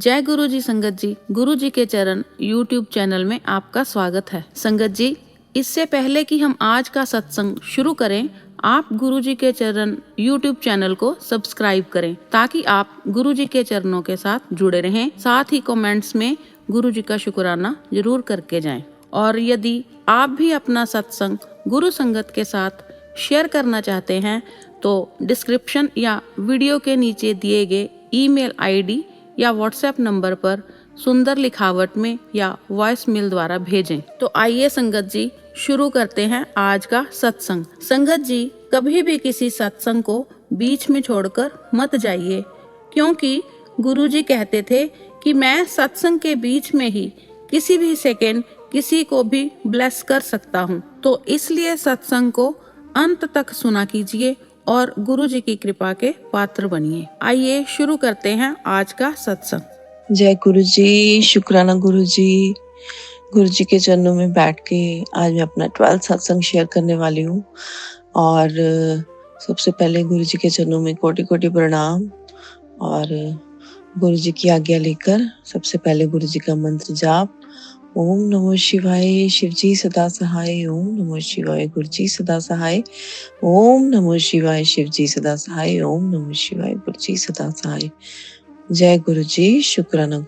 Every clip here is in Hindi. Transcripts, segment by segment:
जय गुरु जी संगत जी, गुरु जी के चरण यूट्यूब चैनल में आपका स्वागत है। संगत जी, इससे पहले कि हम आज का सत्संग शुरू करें, आप गुरु जी के चरण यूट्यूब चैनल को सब्सक्राइब करें ताकि आप गुरु जी के चरणों के साथ जुड़े रहें। साथ ही कमेंट्स में गुरु जी का शुक्राना जरूर करके जाएं। और यदि आप भी अपना सत्संग गुरु संगत के साथ शेयर करना चाहते हैं तो डिस्क्रिप्शन या वीडियो के नीचे दिए गए ईमेल आईडी या व्हाट्सएप नंबर पर सुंदर लिखावट में या वॉइस मेल द्वारा भेजें। तो आइए संगत जी शुरू करते हैं आज का सत्संग। संगत जी, कभी भी किसी सत्संग को बीच में छोड़कर मत जाइए, क्योंकि गुरुजी कहते थे कि मैं सत्संग के बीच में ही किसी भी सेकंड किसी को भी ब्लेस कर सकता हूँ। तो इसलिए सत्संग को अंत तक सुना कीजिए और गुरु जी की कृपा के पात्र बनिए। आइए शुरू करते हैं आज का सत्संग। जय गुरु जी, शुक्राना गुरु जी। गुरु जी के चरणों में बैठ के आज मैं अपना 12th सत्संग शेयर करने वाली हूँ। और सबसे पहले गुरु जी के चरणों में कोटि कोटि प्रणाम। और गुरु जी की आज्ञा लेकर सबसे पहले गुरु जी का मंत्र जाप। ओम नमो शिवाय, शिव जी सदा सहाय। ओम नमो शिवाय, गुरु जी सदा सहाय। ओम नमो शिवाय, शिव जी सदा सहाय। ओम नमो शिवाय, गुरु जी सदा सहाय। जय गुरु जी, शुक्राना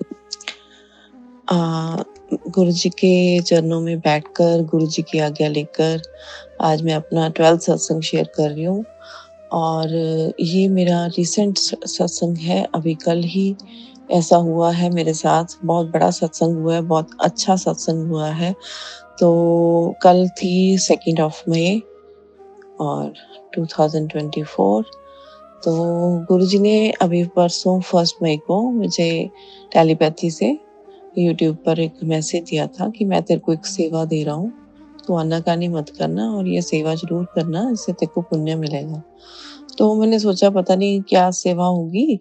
गुरु जी के चरणों में बैठकर गुरु जी की आज्ञा लेकर आज मैं अपना 12th सत्संग शेयर कर रही हूँ। और ये मेरा रिसेंट सत्संग है। अभी कल ही ऐसा हुआ है मेरे साथ। बहुत बड़ा सत्संग हुआ है, बहुत अच्छा सत्संग हुआ है। तो कल थी 2nd of May और 2024। तो गुरुजी ने अभी परसों 1st मई को मुझे टेलीपैथी से यूट्यूब पर एक मैसेज दिया था कि मैं तेरे को एक सेवा दे रहा हूँ, तो आनाकानी मत करना और ये सेवा जरूर करना, इससे तेरे को पुण्य मिलेगा। तो मैंने सोचा पता नहीं क्या सेवा होगी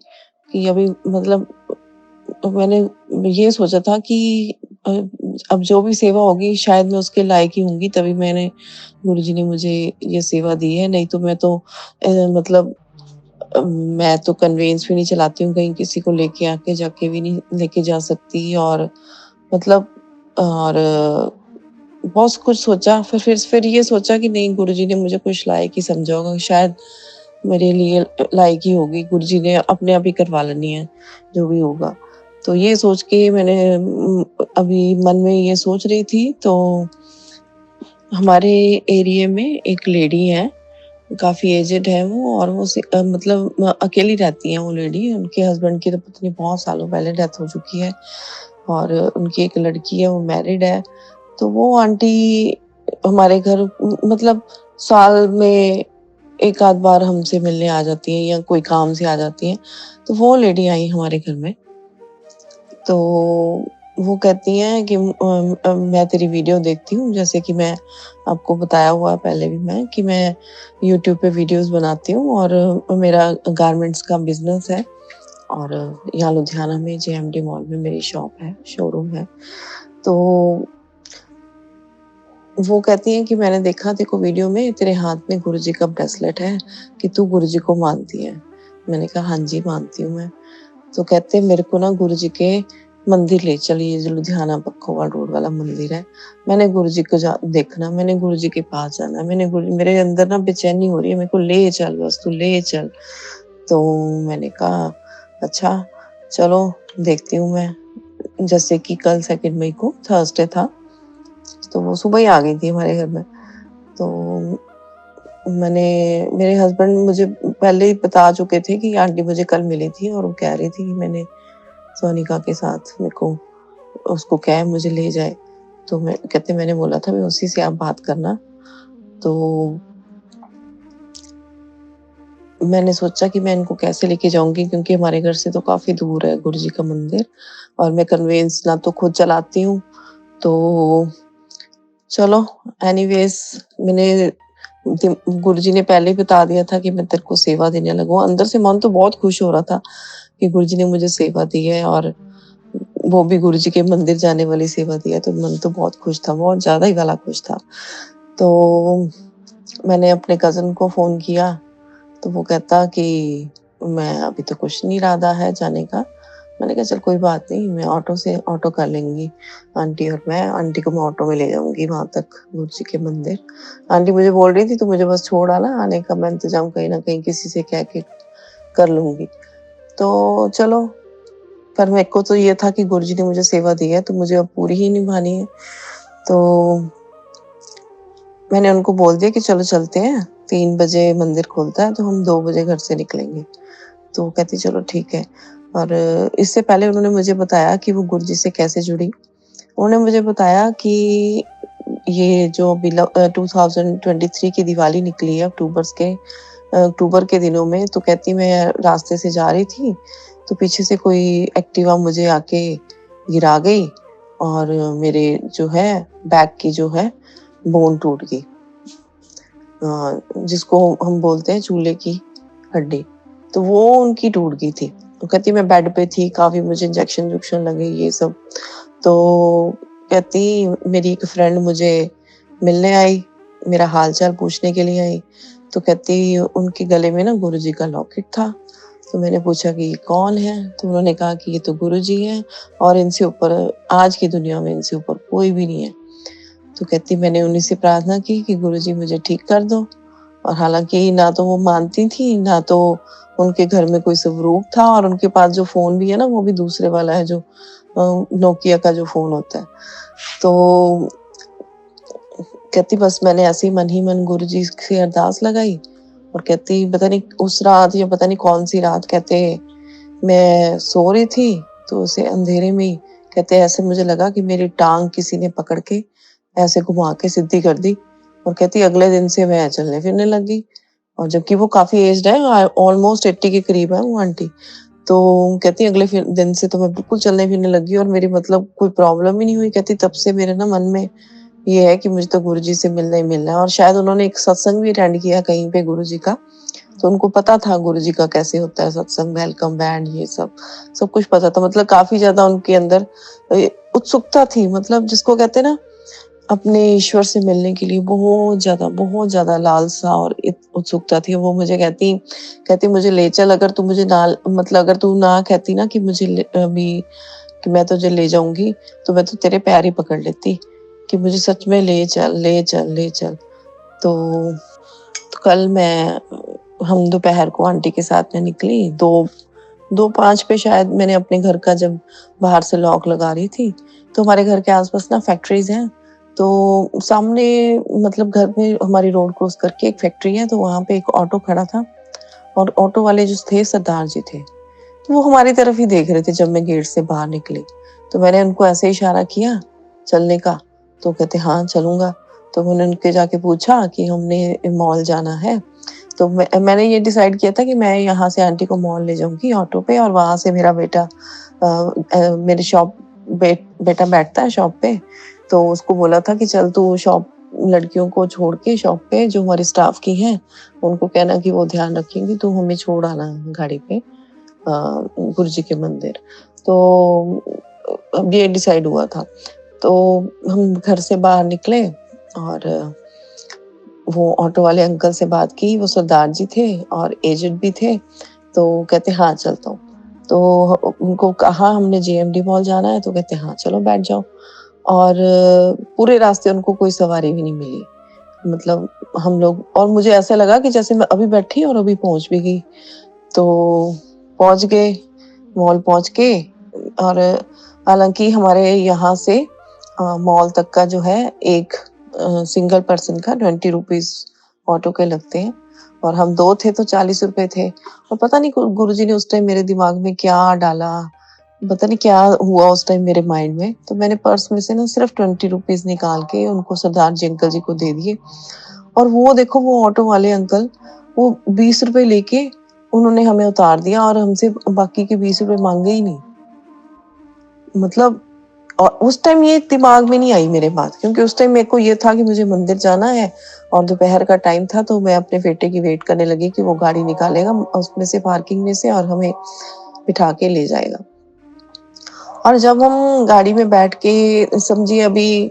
कि अभी मतलब मैंने ये सोचा था कि अब जो भी सेवा होगी शायद मैं उसके लायक ही होंगी, तभी मैंने गुरुजी ने मुझे ये सेवा दी है। नहीं तो मैं तो मतलब मैं तो कन्वेंस भी नहीं चलाती हूँ, कहीं किसी को लेके आके जाके भी नहीं लेके जा सकती। और मतलब और बहुत कुछ सोचा। फिर ये सोचा कि नहीं, गुरुजी ने मुझे कुछ लायक ही समझा होगा, शायद मेरे लिए लायक ही होगी। गुरुजी ने अपने आप ही करवा लेनी है जो भी होगा। तो ये सोच के मैंने अभी मन में ये सोच रही थी। तो हमारे एरिया में एक लेडी है, काफ़ी एजेड है वो, और वो मतलब अकेली रहती हैं वो लेडी। उनके हस्बैंड की तो पता नहीं बहुत सालों पहले डेथ हो चुकी है, और उनकी एक लड़की है, वो मैरिड है। तो वो आंटी हमारे घर मतलब साल में एक आध बार हमसे मिलने आ जाती हैं या कोई काम से आ जाती हैं। तो वो लेडी आई हमारे घर में। तो वो कहती हैं कि मैं तेरी वीडियो देखती हूँ, जैसे कि मैं आपको बताया हुआ है पहले भी मैं कि मैं यूट्यूब पे वीडियोस बनाती हूँ और मेरा गारमेंट्स का बिजनेस है। और यहाँ लुधियाना में जेएमडी मॉल में मेरी शॉप है, शोरूम है। तो वो कहती हैं कि मैंने देखा तेरे को वीडियो में, तेरे हाथ में गुरुजी का ब्रेसलेट है, कि तू गुरुजी को मानती है। मैंने कहा हाँ जी, मानती हूँ मैं। तो कहते मेरे को ना गुरुजी के मंदिर ले चल, ये जो लुधियाना बक्खोवाल रोड वाला मंदिर है, मैंने गुरुजी को देखना, मैंने गुरुजी के पास जाना, मेरे अंदर ना बेचैनी हो रही है, मेरे को ले चल, बस तू ले चल। तो मैंने कहा अच्छा चलो देखती हूँ मैं। जैसे कि कल 2nd मई को थर्सडे था, तो वो सुबह ही आ गई थी हमारे घर में। तो मेरे हस्बैंड मुझे पहले ही बता चुके थे कि आंटी मुझे कल मिली थी और वो कह रही थी कि मैंने सोनिका के साथ मेरे को उसको कहे मुझे ले जाए। तो मैंने बोला था मैं उसी से आप बात करना। तो मैंने सोचा कि मैं इनको कैसे लेके जाऊंगी, क्योंकि हमारे घर से तो काफी दूर है गुरुजी का मंदिर, और मैं कन्वेंस ना तो खुद चलाती हूँ। तो चलो एनीवेज, मैंने गुरुजी ने पहले ही बता दिया था कि मैं तेरे को सेवा देने लगूं। अंदर से मन तो बहुत खुश हो रहा था कि गुरुजी ने मुझे सेवा दी है, और वो भी गुरुजी के मंदिर जाने वाली सेवा दी है। तो मन तो बहुत खुश था, बहुत ज्यादा ही गला खुश था। तो मैंने अपने कजन को फोन किया, तो वो कहता कि मैं अभी तो कुछ नहीं इरादा है जाने का, मैंने कहा चल कोई बात नहीं, मैं ऑटो कर लेंगी आंटी और मैं। आंटी को मैं ऑटो में ले जाऊँगी वहाँ तक गुरु जी के मंदिर। आंटी मुझे बोल रही थी तू मुझे बस छोड़ आना, आने का मैं इंतज़ाम कहीं न कहीं किसी से कह के कर लूँगी। तो चलो, पर मेरे को तो ये था कि गुरु जी ने मुझे सेवा दी है तो मुझे अब पूरी ही निभानी है। तो मैंने उनको बोल दिया कि चलो चलते हैं, 3 बजे मंदिर खुलता है तो हम 2 बजे घर से निकलेंगे। तो वो कहती चलो ठीक है। और इससे पहले उन्होंने मुझे बताया कि वो गुरु जी से कैसे जुड़ी। उन्होंने मुझे बताया कि ये जो अभी 2023 की दिवाली निकली है अक्टूबर के दिनों में, तो कहती मैं रास्ते से जा रही थी, तो पीछे से कोई एक्टिवा मुझे आके गिरा गई और मेरे जो है बैक की जो है बोन टूट गई। जिसको हम बोलते हैं चूल्हे की हड्डी, तो वो उनकी टूट गई थी। तो कहती मैं बेड पे थी, काफ़ी मुझे इंजेक्शन लगे ये सब। तो कहती मेरी एक फ्रेंड मुझे मिलने आई, मेरा हाल-चाल पूछने के लिए आई। तो कहती उनके गले में ना गुरुजी का लॉकेट था। तो मैंने पूछा कि ये कौन है? तो उन्होंने कहा कि ये तो गुरुजी हैं और इनसे ऊपर आज की दुनिया में इनसे ऊपर कोई भी नहीं है। तो कहती मैंने उन्हीं से प्रार्थना की कि गुरुजी मुझे ठीक कर दो। और हालाँकि ना तो वो मानती थी, ना तो उनके घर में कोई स्वरूप था, और उनके पास जो फ़ोन भी है ना, वो भी दूसरे वाला है जो नोकिया का जो फ़ोन होता है। तो कहती बस मैंने ऐसे ही मन गुरुजी से अरदास लगाई और कहती पता नहीं उस रात या पता नहीं कौन-सी रात, कहते मैं सो रही थी, तो उसे अंधेरे में ही कहते ऐसे मुझे लगा कि मेरी टाँग किसी ने पकड़ के ऐसे घुमा के सीधी कर दी। और कहती अगले दिन से मैं चलने-फिरने लग गई। और जबकि वो काफ़ी एज्ड है, ऑलमोस्ट 80 के करीब है वो आंटी। तो कहती अगले फिर दिन से तो मैं बिल्कुल चलने-फिरने लगी और मेरी मतलब कोई प्रॉब्लम ही नहीं हुई। कहती तब से मेरे ना मन में ये है कि मुझे तो गुरुजी से मिलना ही मिलना है। और शायद उन्होंने एक सत्संग भी अटेंड किया कहीं पे गुरुजी का, तो उनको पता था गुरुजी का कैसे होता है सत्संग, वेलकम बैंड ये सब कुछ पता था। मतलब काफ़ी ज़्यादा उनके अंदर उत्सुकता थी, मतलब जिसको कहते हैं ना अपने ईश्वर से मिलने के लिए बहुत ज़्यादा लालसा और उत्सुकता थी। वो मुझे कहती कहती मुझे ले चल, अगर तू मुझे ना मतलब अगर तू ना कहती ना कि मुझे अभी कि मैं तुझे ले जाऊँगी, तो मैं तो तेरे पैर ही पकड़ लेती कि मुझे सच में ले चल, ले चल, ले चल। तो कल हम दोपहर को आंटी के साथ में निकली, 2:05 पे शायद मैंने अपने घर का जब बाहर से लॉक लगा रही थी, तो हमारे घर के आस-पास ना फैक्ट्रीज़ हैं। तो सामने मतलब घर में हमारी रोड क्रॉस करके एक फैक्ट्री है, तो वहाँ पे एक ऑटो खड़ा था और ऑटो वाले जो थे सरदार जी थे। तो वो हमारी तरफ ही देख रहे थे जब मैं गेट से बाहर निकली। तो मैंने उनको ऐसे इशारा किया चलने का, तो कहते हाँ, चलूँगा। तो मैंने उनके जाके पूछा कि हमने मॉल जाना है। तो मैंने ये डिसाइड किया था कि मैं यहाँ से आंटी को मॉल ले जाऊँगी ऑटो पे, और वहाँ से मेरा बेटा मेरे बेटा बैठता है शॉप पे, तो उसको बोला था कि चल तू शॉप लड़कियों को छोड़ के शॉप पे जो हमारी स्टाफ की हैं, उनको कहना कि वो ध्यान रखेंगी, तू हमें छोड़ आना गाड़ी पे गुरुजी के मंदिर। तो अब ये डिसाइड हुआ था। तो हम घर से बाहर निकले और वो ऑटो वाले अंकल से बात की, वो सरदार जी थे और एजेड भी थे, तो कहते हाँ चलता हूँ। तो उनको कहा हमने जेएमडी मॉल जाना है, तो कहते हाँ चलो बैठ जाओ। और पूरे रास्ते उनको कोई सवारी भी नहीं मिली। मतलब हम लोग, और मुझे ऐसा लगा कि जैसे मैं अभी बैठी और अभी पहुंच भी गई। तो पहुंच गए, मॉल पहुंच के, और हालांकि हमारे यहाँ से मॉल तक का जो है एक सिंगल पर्सन का 20 रुपीज ऑटो के लगते हैं, और हम 2 थे तो 40 रुपए थे। और पता नहीं गुरुजी ने उस टाइम मेरे दिमाग में क्या डाला, पता नहीं क्या हुआ उस टाइम मेरे माइंड में, तो मैंने पर्स में से ना सिर्फ 20 रुपीज निकाल के उनको सरदार जी अंकल जी को दे दिए। और वो देखो वो ऑटो वाले अंकल, वो 20 रुपए लेके उन्होंने हमें उतार दिया और हमसे बाकी के 20 रुपए मांगे ही नहीं। मतलब और उस टाइम ये दिमाग में नहीं आई मेरे बात, क्योंकि उस टाइम मेरे को ये था कि मुझे मंदिर जाना है और दोपहर का टाइम था, तो मैं अपने बेटे की वेट करने लगी कि वो गाड़ी निकालेगा उसमें से, पार्किंग में से, और हमें बिठा के ले जाएगा। और जब हम गाड़ी में बैठ के समझिए अभी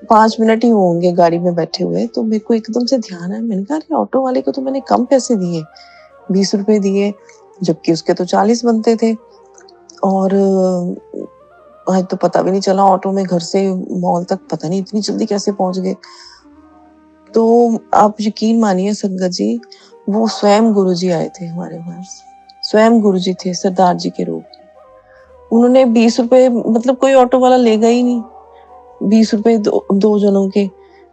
5 मिनट ही होंगे गाड़ी में बैठे हुए, तो मेरे को एकदम से ध्यान आया, मैंने कहा अरे ऑटो वाले को तो मैंने कम पैसे दिए, 20 रुपए दिए, जबकि उसके तो 40 बनते थे। और आज तो पता भी नहीं चला, ऑटो में घर से मॉल तक पता नहीं इतनी जल्दी कैसे पहुँच गए। तो आप यकीन मानिए संगत जी, वो स्वयं गुरुजी आए थे हमारे पास। स्वयं गुरुजी थे सरदार जी के रूप में। उन्होंने ₹20 मतलब कोई ऑटो वाला लेगा ही नहीं। ₹20 दो जनों के,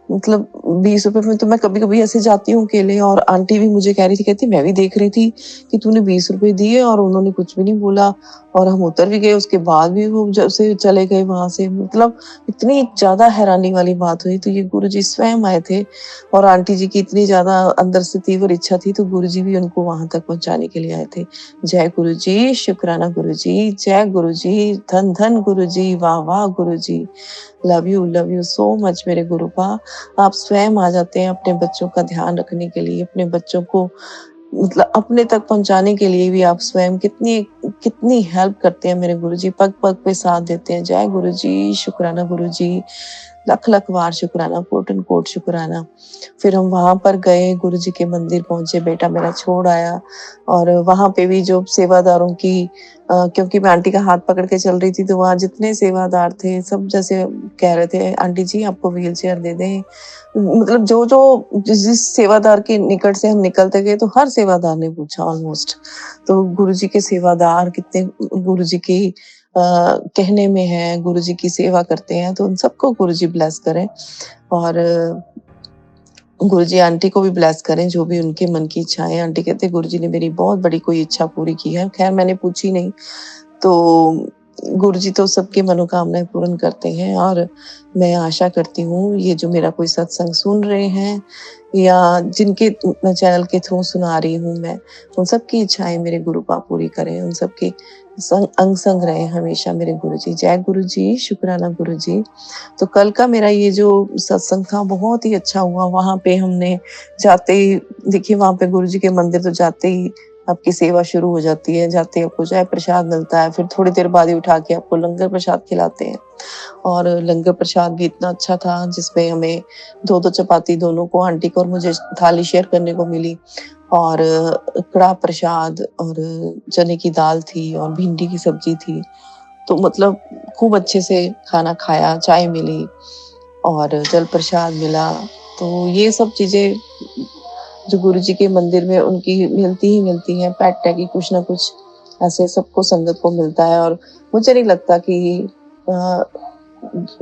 मतलब ₹20 में तो मैं कभी-कभी ऐसे जाती हूँ अकेले, और आंटी भी मुझे कह रही थी, कहती मैं भी देख रही थी कि तूने ₹20 दिए और उन्होंने कुछ भी नहीं बोला, और हम उतर भी गए, उसके बाद भी वो जब से चले गए वहाँ से, मतलब इतनी ज़्यादा हैरानी वाली बात हुई। तो ये गुरुजी स्वयं आए थे, और आंटी जी की इतनी ज़्यादा अंदर से तीव्र इच्छा थी, तो गुरुजी भी उनको वहाँ तक पहुँचाने के लिए आए थे। जय गुरुजी, शुक्राना गुरुजी, जय गुरुजी, धन धन गुरुजी, वाह वाह गुरुजी। लव यू सो मच मेरे गुरुपा। आप स्वयं आ जाते हैं अपने बच्चों का ध्यान रखने के लिए, अपने बच्चों को मतलब अपने तक पहुँचाने के लिए भी आप स्वयं कितनी कितनी हेल्प करते हैं मेरे गुरुजी, पग-पग पे साथ देते हैं। जय गुरुजी, शुक्राना गुरुजी, लख-लख वार शुक्राना, कोटन-कोट शुक्राना। फिर हम वहाँ पर गए, गुरुजी के मंदिर पहुँचे, बेटा मेरा छोड़ आया, और वहाँ पे भी जो सेवादारों की क्योंकि मैं आंटी का हाथ पकड़ के चल रही थी, तो वहाँ जितने सेवादार थे, सब जैसे कह रहे थे, "आंटी जी आपको व्हीलचेयर दे दें?" मतलब जो-जो जिस-जिस सेवादार के निकट से हम निकलते गए, तो हर सेवादार ने पूछा ऑलमोस्ट। तो गुरुजी के सेवादार कितने गुरुजी की कहने में हैं, गुरुजी की सेवा करते हैं, तो उन सबको गुरुजी ब्लेस करें, और गुरुजी आंटी को भी ब्लेस करें, जो भी उनके मन की इच्छाएँ। आंटी कहते गुरुजी ने मेरी बहुत बड़ी कोई इच्छा पूरी की है। ख़ैर मैंने पूछी नहीं, तो गुरुजी तो सबकी मनोकामनाएँ पूर्ण करते हैं, और मैं आशा करती हूँ ये जो मेरा कोई सत्संग सुन रहे हैं, या जिनके चैनल के थ्रू सुना रही हूँ मैं, उन सबकी इच्छाएँ मेरे गुरुपा पूरी करें, उन सबके संग अंग संग रहें हमेशा मेरे गुरुजी। जय गुरुजी, शुक्राना गुरुजी। तो कल का मेरा ये जो सत्संग था बहुत ही अच्छा हुआ। वहाँ पे हमने जाते ही देखिए, वहाँ पे गुरुजी के मंदिर तो जाते ही आपकी सेवा शुरू हो जाती है। जाते ही आपको चाय प्रसाद मिलता है, फिर थोड़ी देर बाद ही उठा के आपको लंगर प्रसाद खिलाते हैं, और लंगर प्रसाद भी इतना अच्छा था, जिसमें हमें 2-2 चपाती दोनों को, आंटी को और मुझे थाली शेयर करने को मिली, और कड़ाह प्रसाद और चने की दाल थी और भिंडी की सब्जी थी। तो मतलब खूब अच्छे से खाना खाया, चाय मिली और जल प्रसाद मिला। तो ये सब चीज़ें जो गुरुजी के मंदिर में उनकी मिलती ही मिलती हैं, पैट है कि कुछ ना कुछ ऐसे सबको संगत को मिलता है, और मुझे नहीं लगता कि अ,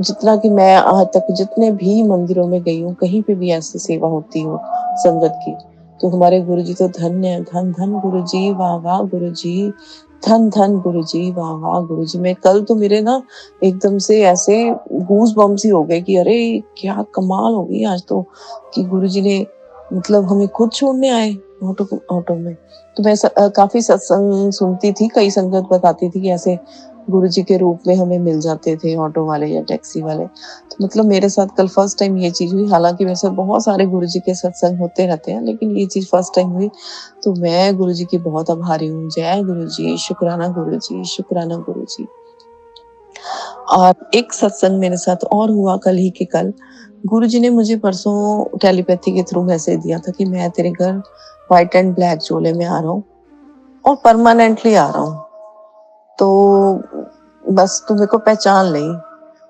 जितना कि मैं आज तक जितने भी मंदिरों में गई हूँ, कहीं पे भी ऐसी सेवा होती हो संगत की। तो हमारे गुरुजी तो धन्य हैं, धन धन गुरुजी, वाह वाह गुरुजी, धन धन गुरुजी, वाह वाह गुरुजी। मैं कल तो मेरे ना एकदम से ऐसे गूज़ बम्प्स ही हो गए कि अरे क्या कमाल हो गई आज तो, कि गुरुजी ने मतलब हमें खुद छोड़ने आए ऑटो में। तो मैं काफ़ी सत्संग सुनती थी, कई संगत बताती थी कि ऐसे गुरुजी के रूप में हमें मिल जाते थे ऑटो वाले या टैक्सी वाले। तो मतलब मेरे साथ कल फर्स्ट टाइम ये चीज़ हुई, हालाँकि मेरे साथ बहुत सारे गुरुजी के सत्संग होते रहते हैं, लेकिन ये चीज़ फर्स्ट टाइम हुई, तो मैं गुरुजी की बहुत आभारी हूँ। जय गुरुजी, शुक्राना गुरुजी, शुक्राना गुरुजी। और एक सत्संग मेरे साथ और हुआ कल ही के कल। गुरुजी ने मुझे परसों टेलीपैथी के थ्रू मैसेज दिया था कि मैं तेरे घर व्हाइट एंड ब्लैक चोले में आ रहा हूँ, और परमानेंटली आ रहा हूँ। तो बस तू मेरे को पहचान ले,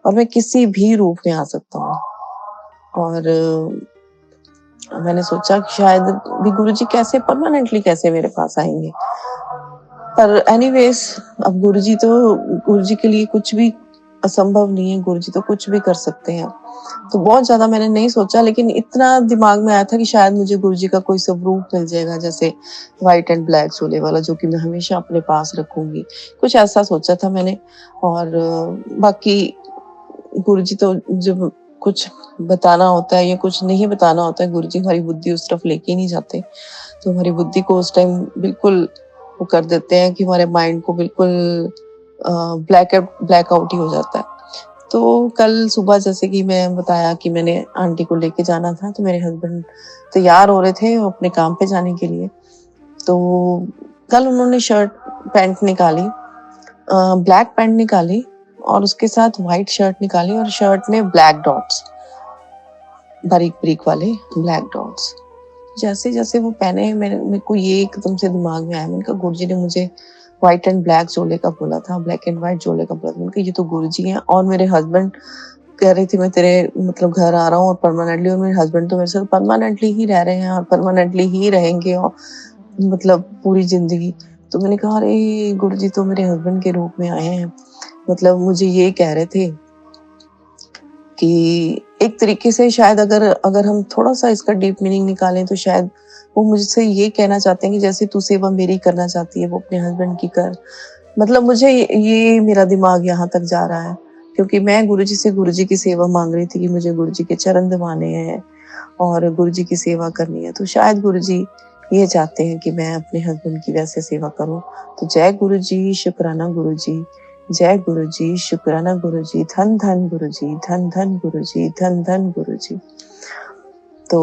और मैं किसी भी रूप में आ सकता हूँ। और मैंने सोचा कि शायद भी गुरुजी कैसे परमानेंटली कैसे मेरे पास आएँगे। पर एनीवेज़ अब गुरुजी के लिए कुछ भी असंभव नहीं है, गुरुजी तो कुछ भी कर सकते हैं। तो बहुत ज़्यादा मैंने नहीं सोचा, लेकिन इतना दिमाग में आया था कि शायद मुझे गुरुजी का कोई स्वरूप मिल जाएगा, जैसे व्हाइट एंड ब्लैक चोले वाला, जो कि मैं हमेशा अपने पास रखूँगी। कुछ ऐसा सोचा था मैंने, और बाकी गुरुजी तो जब कुछ बताना होता है या कुछ नहीं बताना होता है, गुरुजी हमारी बुद्धि उस तरफ लेके ही नहीं जाते। तो हमारी बुद्धि को उस टाइम बिल्कुल वो कर देते हैं कि हमारे माइंड को बिल्कुल ब्लैकआउट ही हो जाता है। तो कल सुबह जैसे कि मैं बताया कि मैंने आंटी को लेके जाना था, तो मेरे हस्बैंड तैयार हो रहे थे अपने काम पे जाने के लिए। तो कल उन्होंने शर्ट पैंट निकाली, ब्लैक पैंट निकाली, और उसके साथ व्हाइट शर्ट निकाली, और शर्ट में ब्लैक डॉट्स, बारीक-बारीक वाले ब्लैक डॉट्स। जैसे-जैसे वो पहने, मेरे को ये एकदम से दिमाग में आया, मैंने कहा गुरुजी ने मुझे व्हाइट एंड ब्लैक जोले का बोला था, ब्लैक एंड व्हाइट जोले का बोला था। मैंने कहा ये तो गुरुजी हैं। और मेरे हस्बैंड कह रही थी मैं तेरे मतलब घर आ रहा हूँ और परमानेंटली, और मेरे हस्बैंड तो मेरे साथ परमानेंटली ही रह रहे हैं और परमानेंटली ही रहेंगे, और मतलब पूरी जिंदगी। तो मैंने कहा अरे गुरुजी तो मेरे हस्बैंड के रूप में आए हैं। मतलब मुझे ये कह रहे थे कि एक तरीके से शायद अगर हम थोड़ा-सा इसका डीप मीनिंग निकालें तो शायद वो मुझसे ये कहना चाहते हैं कि जैसे तू सेवा मेरी करना चाहती है वो अपने हस्बैंड की कर। मतलब मुझे ये मेरा दिमाग यहाँ तक जा रहा है, क्योंकि मैं गुरुजी से गुरुजी की सेवा माँग रही थी कि मुझे गुरुजी के चरण दबाने हैं और गुरुजी की सेवा करनी है। तो शायद गुरुजी ये चाहते हैं कि मैं अपने हस्बैंड की वैसे सेवा करूँ। तो जय गुरुजी, शुक्राना गुरुजी। जय गुरुजी, शुक्राना गुरुजी, धन धन गुरुजी, धन धन गुरुजी, धन धन गुरुजी। तो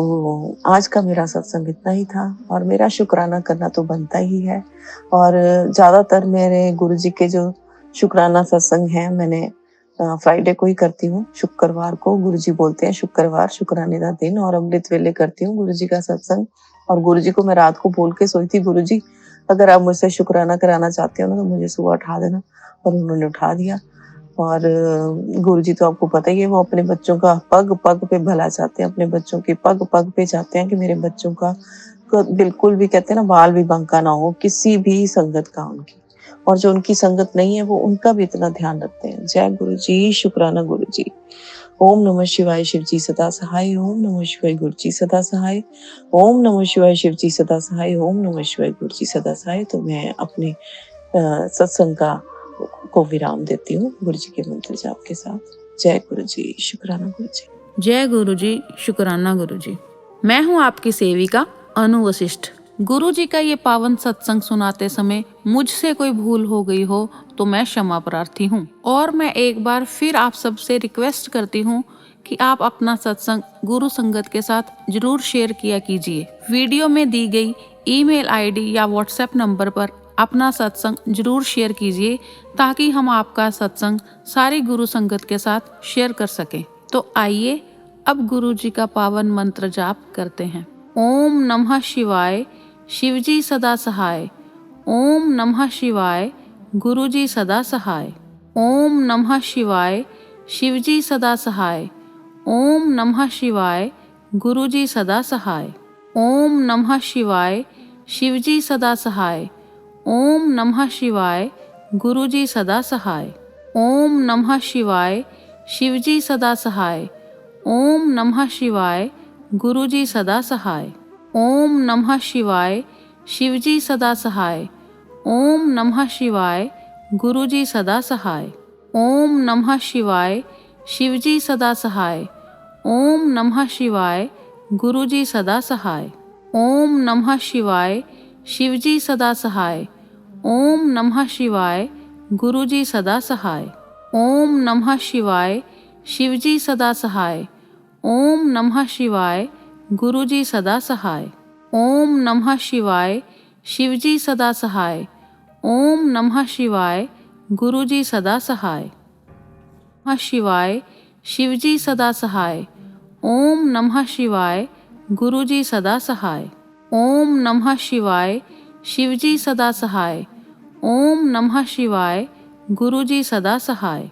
आज का मेरा सत्संग इतना ही था, और मेरा शुक्राना करना तो बनता ही है। और ज़्यादातर मेरे गुरुजी के जो शुक्राना सत्संग हैं मैंने फ्राइडे को ही करती हूँ। शुक्रवार को गुरुजी बोलते हैं शुक्रवार शुक्राने का दिन, और अमृत वेले करती हूँ गुरुजी का सत्संग। और गुरुजी को मैं रात को बोल के सोई थी, गुरुजी अगर आप मुझसे शुक्राना कराना चाहते हो ना तो मुझे सुबह उठा देना। और उन्होंने उठा दिया। और गुरुजी तो आपको पता ही है, वो अपने बच्चों का पग-पग पे भला चाहते हैं, अपने बच्चों के पग-पग पे चाहते हैं कि मेरे बच्चों का बिल्कुल भी कहते हैं ना बाल भी बांका ना हो किसी भी संगत का उनकी। और जो उनकी संगत नहीं है वो उनका भी इतना ध्यान रखते हैं। जय गुरुजी, शुक्राना गुरुजी। ओम नमः शिवाय, शिवजी सदा सहाय। ओम नमः शिवाय, गुरुजी सदा सहाय। ओम नमः शिवाय, शिवजी सदा सहाय। ओम नमः शिवाय, गुरुजी सदा सहाय। तो मैं अपने सत्संग को विराम देती हूँ गुरुजी के मंत्र जाप के साथ। जय गुरुजी, शुक्राना गुरुजी। जय गुरुजी, शुक्राना गुरुजी। मैं हूँ आपकी सेविका अनु वशिष्ठ। गुरुजी का ये पावन सत्संग सुनाते समय मुझसे कोई भूल हो गई हो तो मैं क्षमा प्रार्थी हूँ। और मैं एक बार फिर आप सबसे रिक्वेस्ट करती हूँ कि आप अपना सत्संग गुरु संगत के साथ जरूर शेयर किया कीजिए। वीडियो में दी गई ईमेल आईडी या व्हाट्सएप नंबर पर अपना सत्संग जरूर शेयर कीजिए, ताकि हम आपका सत्संग सारी गुरु संगत के साथ शेयर कर सकें। तो आइए अब गुरु जी का पावन मंत्र जाप करते हैं। ओम नमः शिवाय, शिवजी सदा सहाय। ओम नमः शिवाय, गुरुजी सदा सहाय। ओम नमः शिवाय, शिवजी सदा सहाय। ओम नमः शिवाय, गुरुजी सदा सहाय। ओम नमः शिवाय, शिवजी सदा सहाय। ओम नमः शिवाय, गुरुजी सदा सहाय। ओम नमः शिवाय, शिवजी सदा सहाय। ओम नमः शिवाय, गुरुजी सदा सहाय। ओम नमः शिवाय, शिवजी सदा सहाय। ओम नमः शिवाय, गुरुजी सदा सहाय। ओम नमः शिवाय, शिवजी सदा सहाय। ओम नमः शिवाय, गुरुजी सदा सहाय। ओम नमः शिवाय, शिवजी सदा सहाय। ओम नमः शिवाय, गुरुजी सदा सहाय। ओम नमः शिवाय, शिवजी सदा सहाय। ओम नमः शिवाय, गुरुजी सदा सहाय। ओम नमः शिवाय, शिवजी सदा सहाय। ओम नमः शिवाय, गुरुजी सदा सहाय। नमः शिवाय, शिवजी सदा सहाय। ओम नमः शिवाय, गुरुजी सदा सहाय। ओम नमः शिवाय, शिवजी सदा सहाय। ओम नमः शिवाय, गुरुजी सदा सहाय।